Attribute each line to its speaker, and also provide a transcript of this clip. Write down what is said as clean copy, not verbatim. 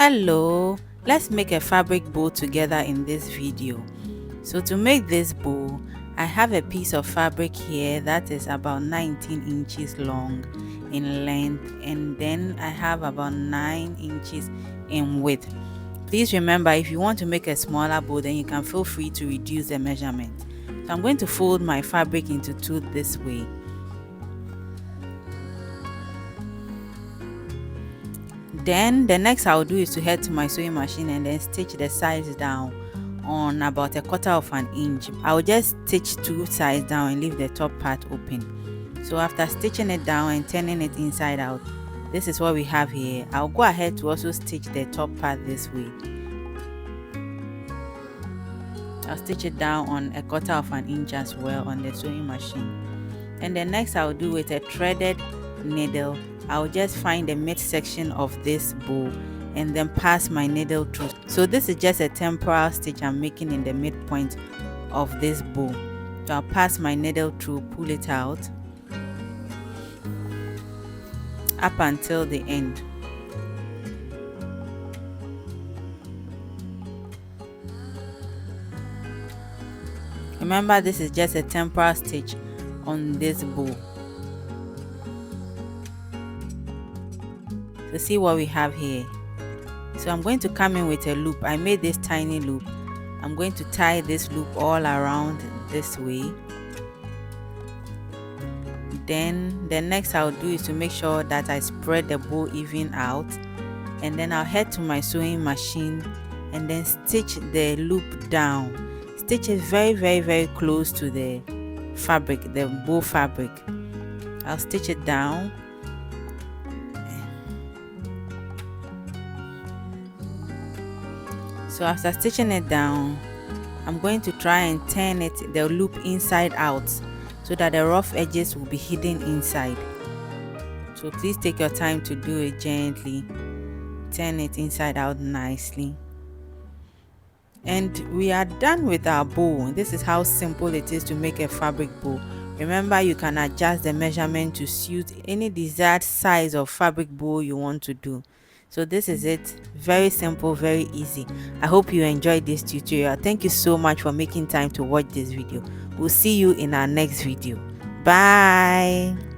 Speaker 1: Hello, let's make a fabric bow together in this video. So to make this bow, I have a piece of fabric here that is about 19 inches long in length, and then I have about 9 inches in width. Please remember, if you want to make a smaller bow, then you can feel free to reduce the measurement. So I'm going to fold my fabric into two this way. Then the next I'll do is to head to my sewing machine and then stitch the sides down on about 1/4 of an inch. I'll just stitch two sides down and leave the top part open. So after stitching it down and turning it inside out, this is what we have here. I'll go ahead to also stitch the top part this way. I'll stitch it down on 1/4 of an inch as well on the sewing machine. And the next I'll do with a threaded needle. I'll just find the midsection of this bow and then pass my needle through. So this is just a temporal stitch I'm making in the midpoint of this bow. So I'll pass my needle through, pull it out up until the end. Remember, this is just a temporal stitch on this bow. So see what we have here. So I'm going to come in with a loop. I made this tiny loop. I'm going to tie this loop all around this way. Then the next I'll do is to make sure that I spread the bow even out, and then I'll head to my sewing machine and then stitch the loop down. Stitch it very close to the fabric, the bow fabric. I'll stitch it down. So after stitching it down, I'm going to try and turn the loop inside out so that the rough edges will be hidden inside. So please take your time to do it gently. Turn it inside out nicely. And we are done with our bow. This is how simple it is to make a fabric bow. Remember, you can adjust the measurement to suit any desired size of fabric bow you want to do. So this is it. Very simple, very easy. I hope you enjoyed this tutorial. Thank you so much for making time to watch this video. We'll see you in our next video. Bye.